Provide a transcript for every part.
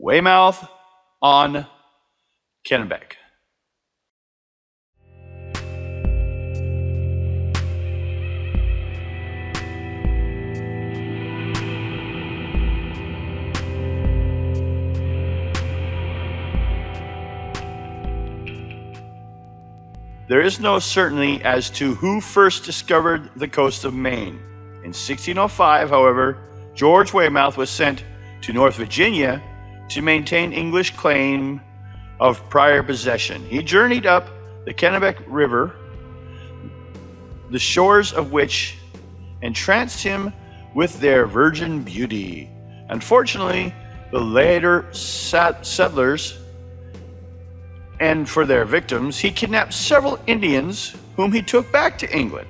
Weymouth on Kennebec. There is no certainty as to who first discovered the coast of Maine. In 1605, however, George Weymouth was sent to North Virginia to maintain English claim of prior possession. He journeyed up the Kennebec River, the shores of which entranced him with their virgin beauty. Unfortunately, the later settlers, and for their victims, he kidnapped several Indians whom he took back to England.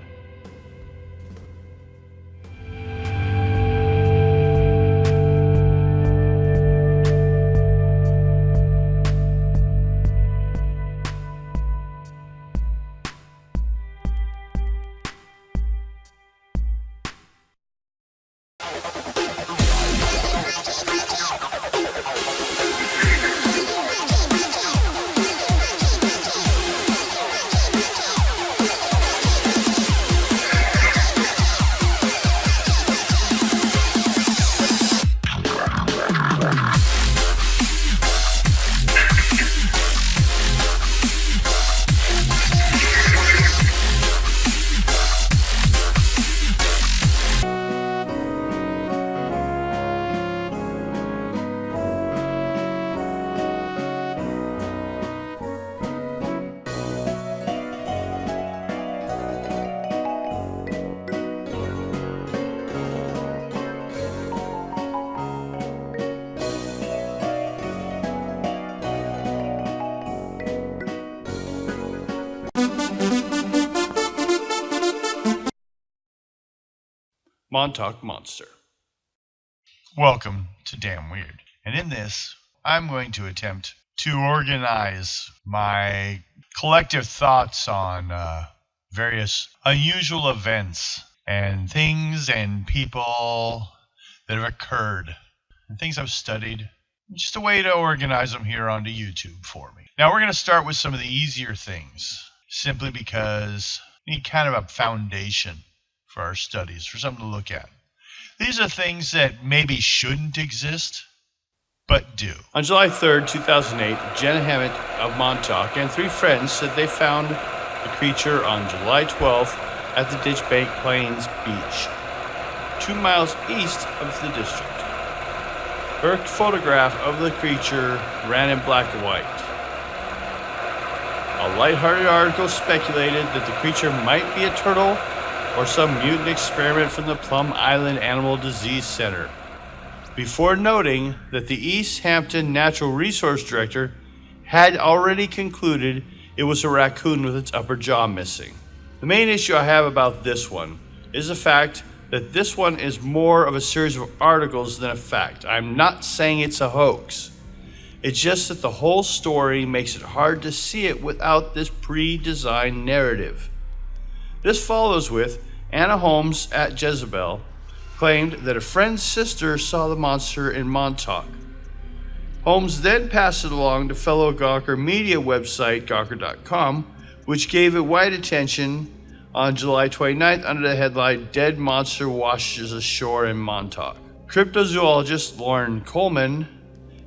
Montauk Monster. Welcome to Damn Weird. And in this, I'm going to attempt to organize my collective thoughts on various unusual events and things and people that have occurred and things I've studied. Just a way to organize them here onto YouTube for me. Now we're going to start with some of the easier things, simply because we need kind of a foundation for our studies, for something to look at. These are things that maybe shouldn't exist, but do. On July 3rd, 2008, Jenna Hammett of Montauk and three friends said they found the creature on July 12th at the Ditchbank Plains Beach, 2 miles east of the district. Her photograph of the creature ran in black and white. A lighthearted article speculated that the creature might be a turtle or some mutant experiment from the Plum Island Animal Disease Center, before noting that the East Hampton Natural Resource Director had already concluded it was a raccoon with its upper jaw missing. The main issue I have about this one is the fact that this one is more of a series of articles than a fact. I'm not saying it's a hoax. It's just that the whole story makes it hard to see it without this pre-designed narrative. This follows with Anna Holmes at Jezebel claimed that a friend's sister saw the monster in Montauk. Holmes then passed it along to fellow Gawker media website Gawker.com, which gave it wide attention on July 29th under the headline "Dead Monster Washes Ashore in Montauk." Cryptozoologist Lauren Coleman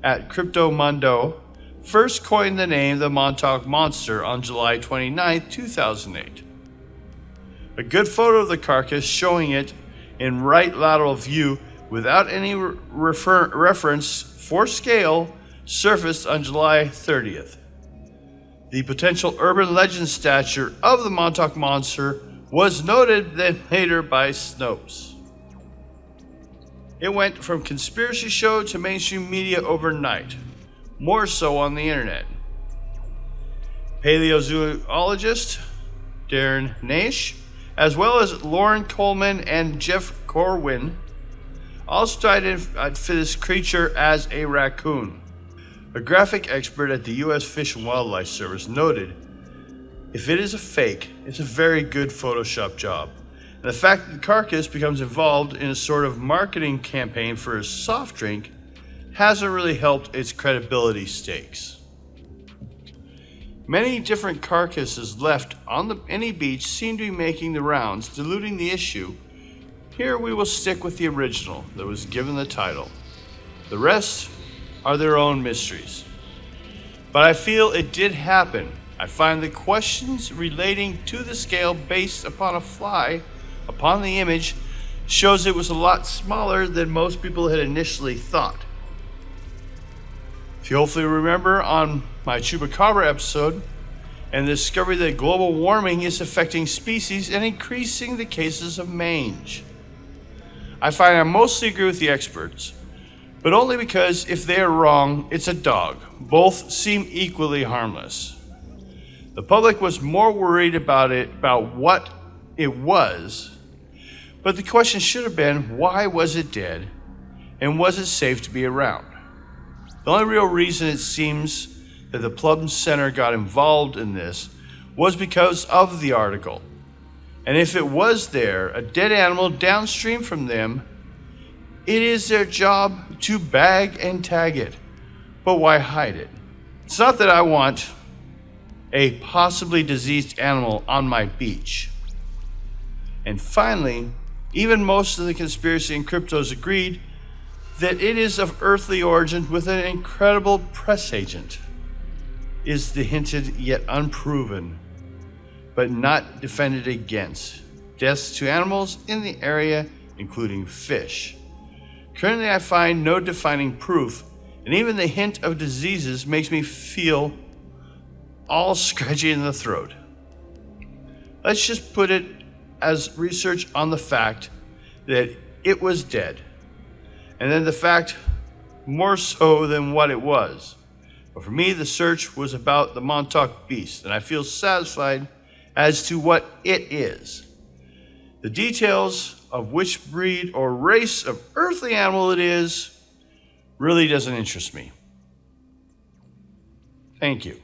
at Cryptomundo first coined the name the Montauk Monster on July 29th, 2008. A good photo of the carcass showing it in right lateral view without any reference for scale surfaced on July 30th. The potential urban legend stature of the Montauk Monster was noted then later by Snopes. It went from conspiracy show to mainstream media overnight, more so on the internet. Paleozoologist Darren Naish, as well as Lauren Coleman and Jeff Corwin, also identified this creature as a raccoon. A graphic expert at the U.S. Fish and Wildlife Service noted, "If it is a fake, it's a very good Photoshop job. And the fact that the carcass becomes involved in a sort of marketing campaign for a soft drink hasn't really helped its credibility stakes. Many different carcasses left on any beach seem to be making the rounds, diluting the issue. Here we will stick with the original that was given the title. The rest are their own mysteries. But I feel it did happen. I find the questions relating to the scale based upon a fly upon the image shows it was a lot smaller than most people had initially thought. If you hopefully remember on my Chupacabra episode and the discovery that global warming is affecting species and increasing the cases of mange. I find I mostly agree with the experts, but only because if they are wrong, it's a dog. Both seem equally harmless. The public was more worried about what it was, but the question should have been, why was it dead, and was it safe to be around? The only real reason it seems that the Plum Center got involved in this was because of the article. And if it was there, a dead animal downstream from them, it is their job to bag and tag it. But why hide it? It's not that I want a possibly diseased animal on my beach. And finally, even most of the conspiracy and cryptos agreed that it is of earthly origin with an incredible press agent, is the hinted yet unproven, but not defended against, deaths to animals in the area, including fish. Currently, I find no defining proof, and even the hint of diseases makes me feel all scratchy in the throat. Let's just put it as research on the fact that it was dead, and then the fact more so than what it was. But for me, the search was about the Montauk beast, and I feel satisfied as to what it is. The details of which breed or race of earthly animal it is really doesn't interest me. Thank you.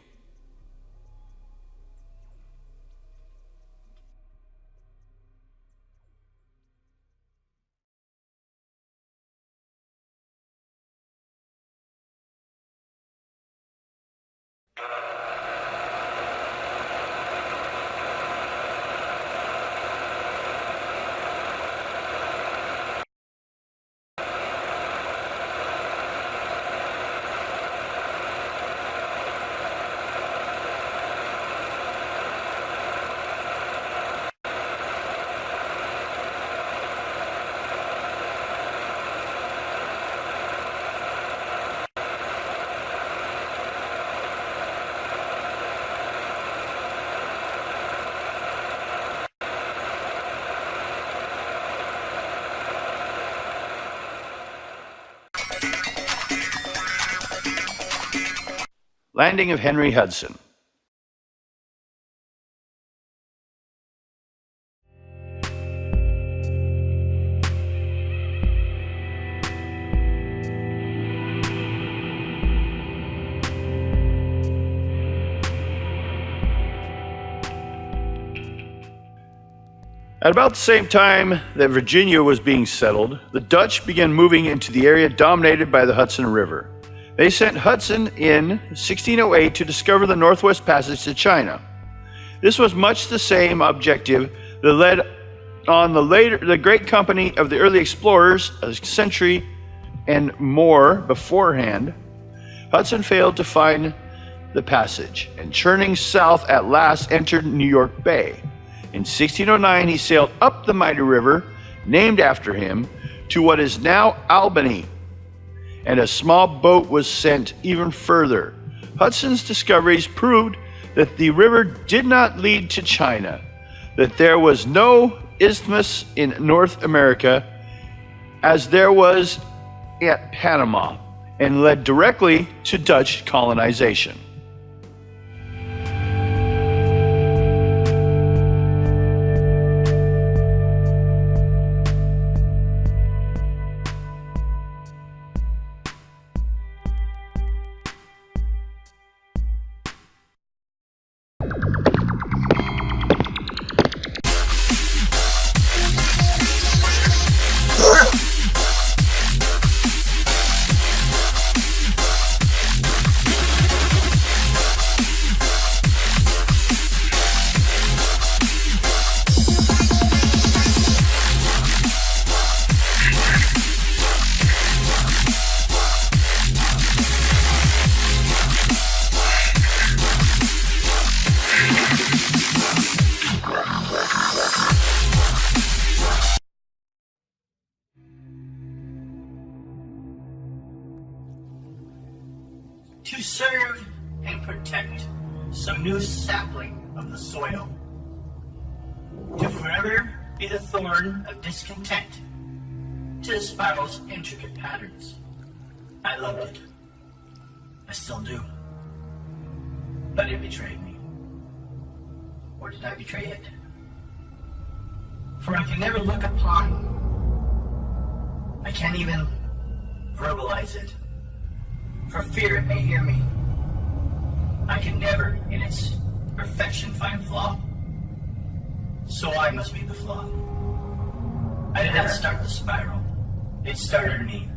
Landing of Henry Hudson. At about the same time that Virginia was being settled, the Dutch began moving into the area dominated by the Hudson River. They sent Hudson in 1608 to discover the Northwest Passage to China. This was much the same objective that led on the great company of the early explorers a century and more beforehand. Hudson failed to find the passage, and churning south at last entered New York Bay. In 1609, he sailed up the mighty river, named after him, to what is now Albany, and a small boat was sent even further. Hudson's discoveries proved that the river did not lead to China, that there was no isthmus in North America as there was at Panama, and led directly to Dutch colonization. serve and protect some new sapling of the soil, to forever be the thorn of discontent to the spiral's intricate patterns. I loved it. I still do. But it betrayed me. Or did I betray it? For I can never look upon, I can't even verbalize it, for fear it may hear me. I can never, in its perfection, find flaw. So I must be the flaw. I did not start the spiral. It started me.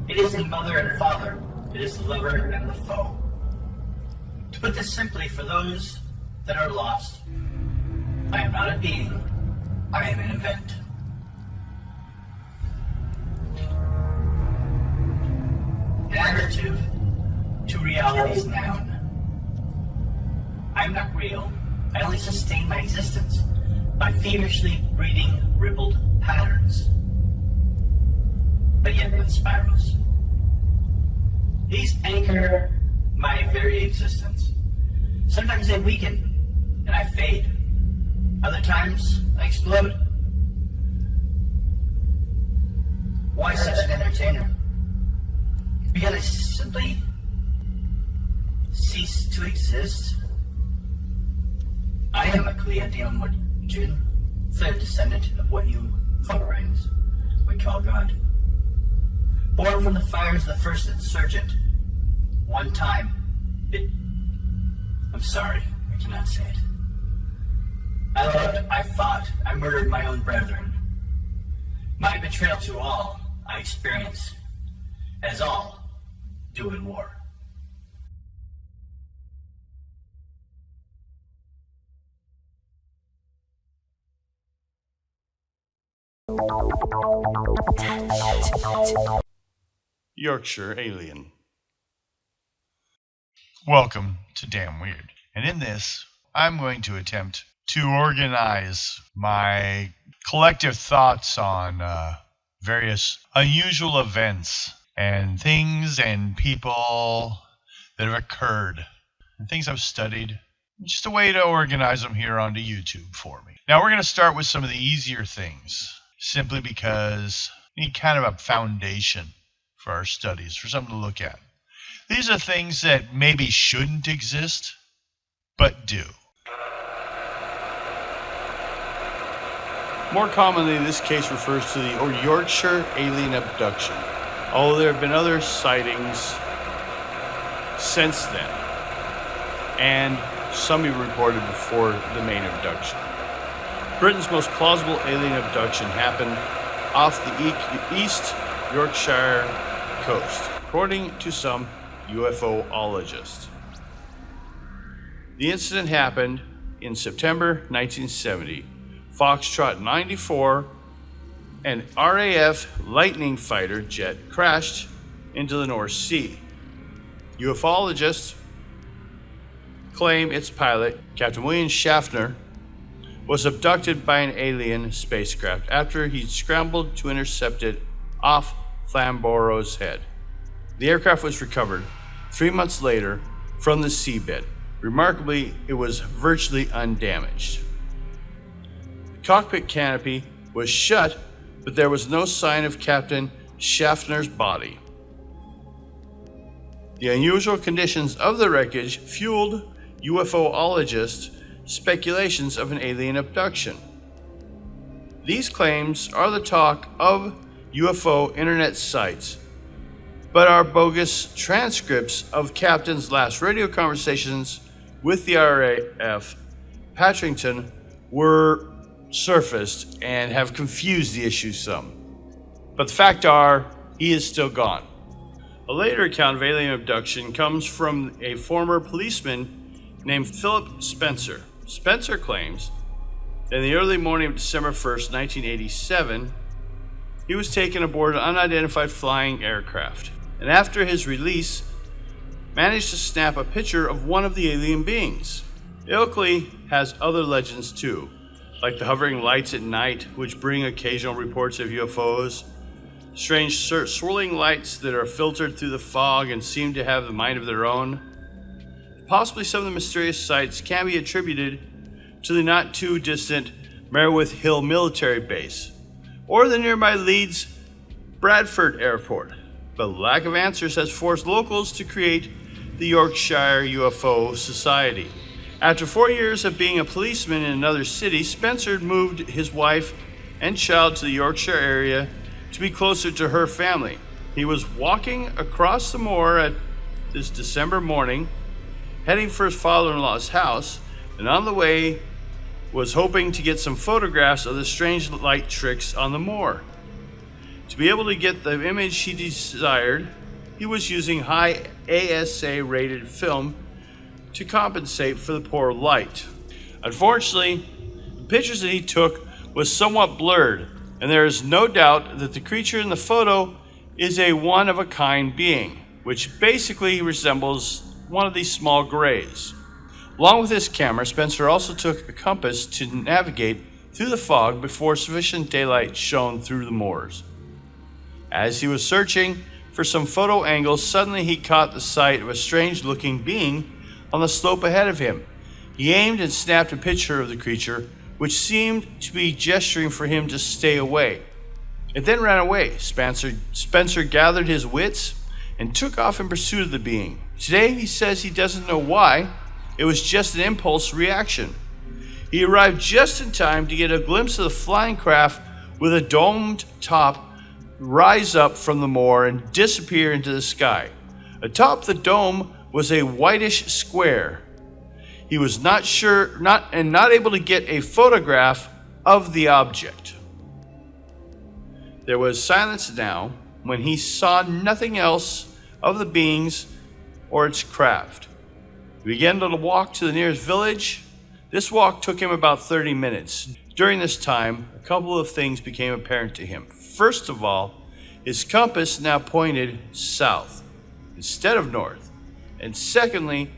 It is the mother and father. It is the lover and the foe. To put this simply, for those that are lost, I am not a being. I am an event. Narrative to reality's noun. I am not real. I only sustain my existence by feverishly breeding rippled patterns, but yet not spirals. These anchor my very existence. Sometimes they weaken and I fade. Other times I explode. Why such an entertainer? Because I simply cease to exist. I am a Cleodeomorgian, third descendant of what you Pharaohs would call God. Born from the fires of the first insurgent. One time, I'm sorry, I cannot say it. I loved, I fought, I murdered my own brethren. My betrayal to all I experience, as all do in war. Yorkshire Alien. Welcome to Damn Weird. And in this, I'm going to attempt to organize my collective thoughts on various unusual events and things and people that have occurred and things I've studied. Just a way to organize them here onto YouTube for me. Now we're going to start with some of the easier things, simply because we need kind of a foundation for our studies, for something to look at. These are things that maybe shouldn't exist, but do. More commonly, this case refers to the Yorkshire alien abduction, although there have been other sightings since then, and some even reported before the main abduction. Britain's most plausible alien abduction happened off the East Yorkshire coast, according to some UFOologists. The incident happened in September 1970. Foxtrot 94, an RAF Lightning fighter jet, crashed into the North Sea. UFOologists claim its pilot, Captain William Schaffner, was abducted by an alien spacecraft after he scrambled to intercept it off Flamboro's Head. The aircraft was recovered 3 months later from the seabed. Remarkably, it was virtually undamaged. The cockpit canopy was shut, but there was no sign of Captain Schaffner's body. The unusual conditions of the wreckage fueled UFOologists' speculations of an alien abduction. These claims are the talk of UFO internet sites, but are bogus transcripts of Captain's last radio conversations with the RAF Paddington were surfaced and have confused the issue some. But the fact are, he is still gone. A later account of alien abduction comes from a former policeman named Philip Spencer. Spencer claims that in the early morning of December 1st, 1987, he was taken aboard an unidentified flying aircraft, and after his release, managed to snap a picture of one of the alien beings. Ilkley has other legends too, like the hovering lights at night, which bring occasional reports of UFOs. strange swirling lights that are filtered through the fog and seem to have a mind of their own. Possibly some of the mysterious sights can be attributed to the not too distant Merwith Hill military base or the nearby Leeds Bradford Airport, but lack of answers has forced locals to create the Yorkshire UFO Society. After 4 years of being a policeman in another city, Spencer moved his wife and child to the Yorkshire area to be closer to her family. He was walking across the moor at this December morning, heading for his father-in-law's house, and on the way was hoping to get some photographs of the strange light tricks on the moor. To be able to get the image he desired, he was using high ASA rated film to compensate for the poor light. Unfortunately, the pictures that he took was somewhat blurred, and there is no doubt that the creature in the photo is a one-of-a-kind being, which basically resembles one of these small grays. Along with his camera, Spencer also took a compass to navigate through the fog before sufficient daylight shone through the moors. As he was searching for some photo angles, suddenly he caught the sight of a strange-looking being on the slope ahead of him. He aimed and snapped a picture of the creature, which seemed to be gesturing for him to stay away. It then ran away. Spencer gathered his wits and took off in pursuit of the being. Today, he says he doesn't know why. It was just an impulse reaction. He arrived just in time to get a glimpse of the flying craft with a domed top rise up from the moor and disappear into the sky. Atop the dome was a whitish square. He was not able to get a photograph of the object. There was silence now when he saw nothing else of the beings or its craft. He began to walk to the nearest village. This walk took him about 30 minutes. During this time, a couple of things became apparent to him. First of all, his compass now pointed south instead of north. And secondly,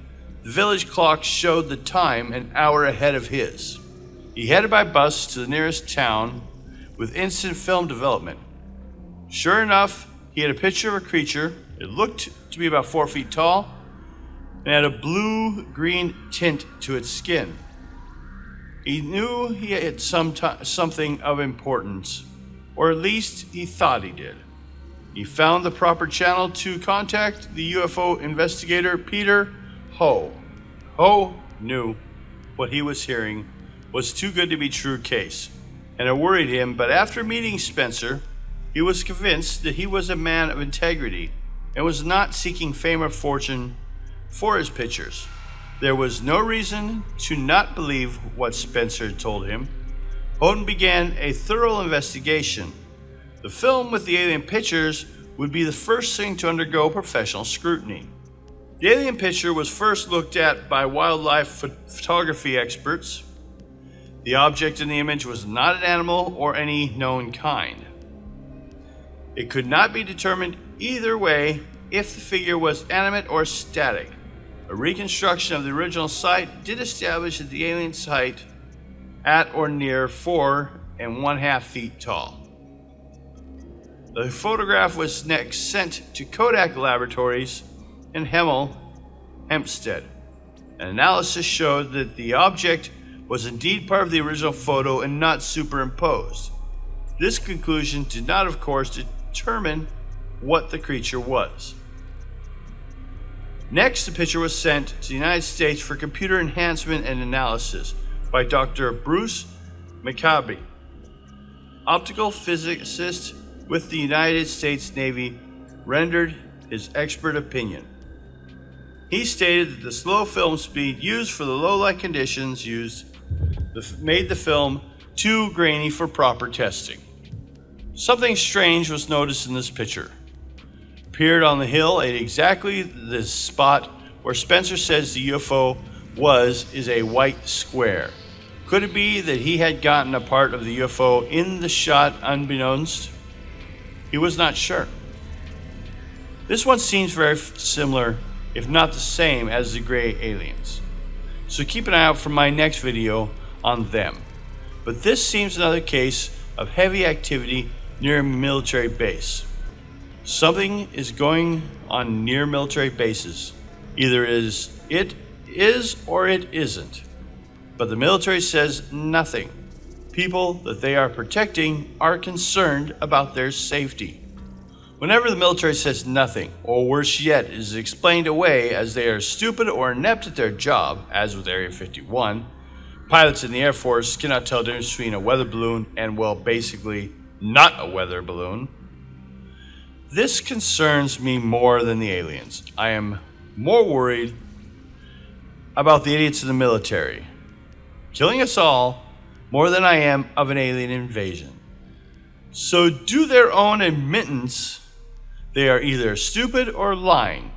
the village clock showed the time an hour ahead of his. He headed by bus to the nearest town with instant film development. Sure enough, he had a picture of a creature. It looked to be about 4 feet tall and had a blue-green tint to its skin. He knew he had something of importance, or at least he thought he did. He found the proper channel to contact the UFO investigator, Peter Ho. Ho knew what he was hearing was too good to be true case, and it worried him, but after meeting Spencer, he was convinced that he was a man of integrity and was not seeking fame or fortune for his pictures. There was no reason to not believe what Spencer told him. Houghton began a thorough investigation. The film with the alien pictures would be the first thing to undergo professional scrutiny. The alien picture was first looked at by wildlife photography experts. The object in the image was not an animal or any known kind. It could not be determined either way if the figure was animate or static. A reconstruction of the original site did establish that the alien's height at or near 4.5 feet tall. The photograph was next sent to Kodak Laboratories in Hempstead. An analysis showed that the object was indeed part of the original photo and not superimposed. This conclusion did not, of course, determine what the creature was. Next, the picture was sent to the United States for computer enhancement and analysis by Dr. Bruce McCabe, optical physicist with the United States Navy, rendered his expert opinion. He stated that the slow film speed used for the low light conditions made the film too grainy for proper testing. Something strange was noticed in this picture. Appeared on the hill at exactly the spot where Spencer says the UFO is a white square. Could it be that he had gotten a part of the UFO in the shot unbeknownst? He was not sure. This one seems very similar, if not the same, as the gray aliens. So keep an eye out for my next video on them. But this seems another case of heavy activity near a military base. Something is going on near military bases. Either it is or it isn't. But the military says nothing. People that they are protecting are concerned about their safety. Whenever the military says nothing, or worse yet, is explained away as they are stupid or inept at their job, as with Area 51, pilots in the Air Force cannot tell the difference between a weather balloon and, well, basically not a weather balloon. This concerns me more than the aliens. I am more worried about the idiots in the military killing us all more than I am of an alien invasion. So do their own admittance they are either stupid or lying.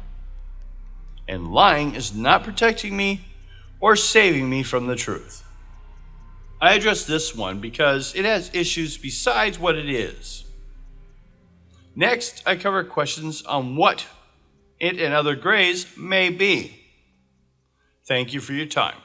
And lying is not protecting me or saving me from the truth. I address this one because it has issues besides what it is. Next, I cover questions on what it and other grays may be. Thank you for your time.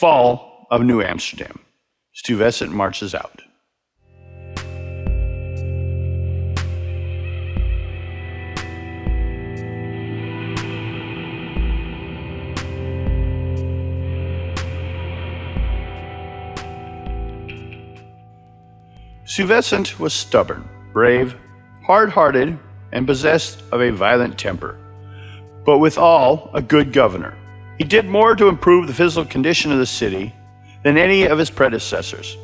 Fall of New Amsterdam. Stuyvesant marches out. Stuyvesant was stubborn, brave, hard-hearted, and possessed of a violent temper, but withal a good governor. He did more to improve the physical condition of the city than any of his predecessors.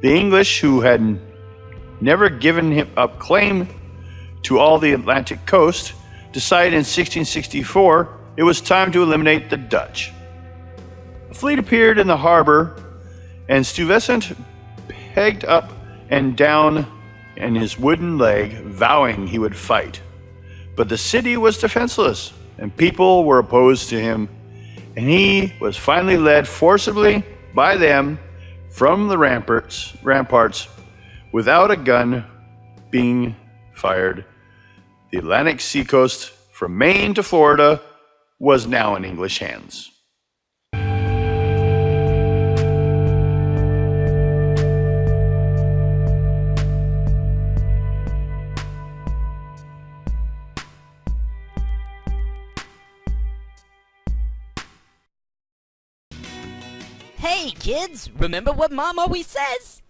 The English, who had never given him up claim to all the Atlantic coast, decided in 1664 it was time to eliminate the Dutch. A fleet appeared in the harbor, and Stuyvesant pegged up and down in his wooden leg, vowing he would fight. But the city was defenseless, and people were opposed to him, and he was finally led forcibly by them from the ramparts without a gun being fired. The Atlantic seacoast from Maine to Florida was now in English hands. Hey kids, remember what Mom always says?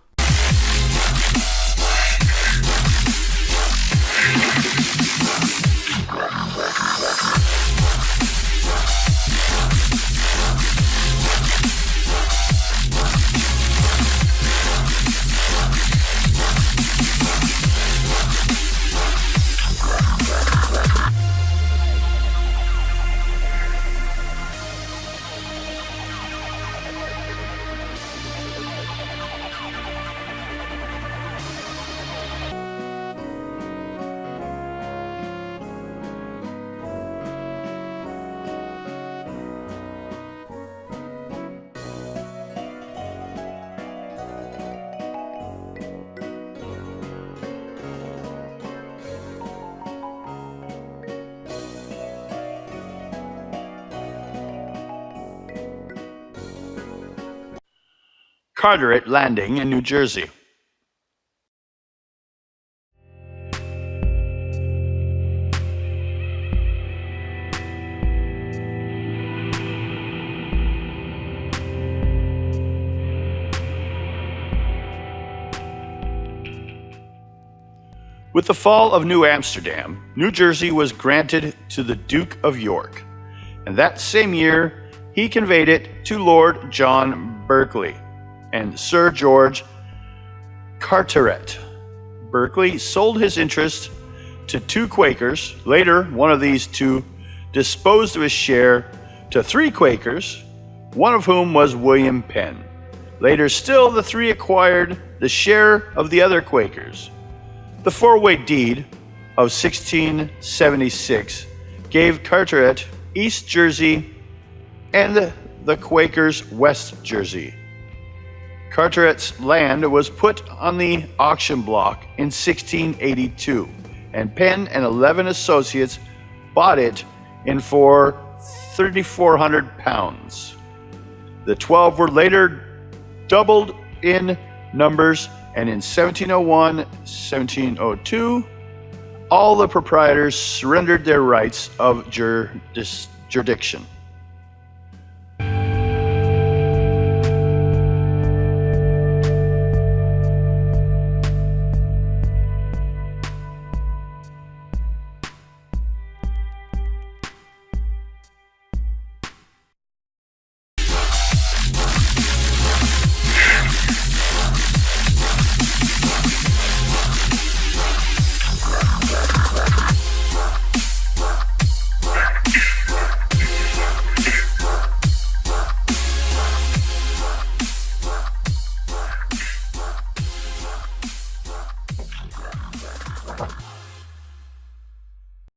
Carteret Landing in New Jersey. With the fall of New Amsterdam, New Jersey was granted to the Duke of York, and that same year he conveyed it to Lord John Berkeley and Sir George Carteret. Berkeley sold his interest to two Quakers. Later, one of these two disposed of his share to 3 Quakers, one of whom was William Penn. Later still, the 3 acquired the share of the other Quakers. The four-way deed of 1676 gave Carteret East Jersey and the Quakers West Jersey. Carteret's land was put on the auction block in 1682, and Penn and 11 associates bought it for £3,400. The 12 were later doubled in numbers, and in 1701, 1702, all the proprietors surrendered their rights of jurisdiction.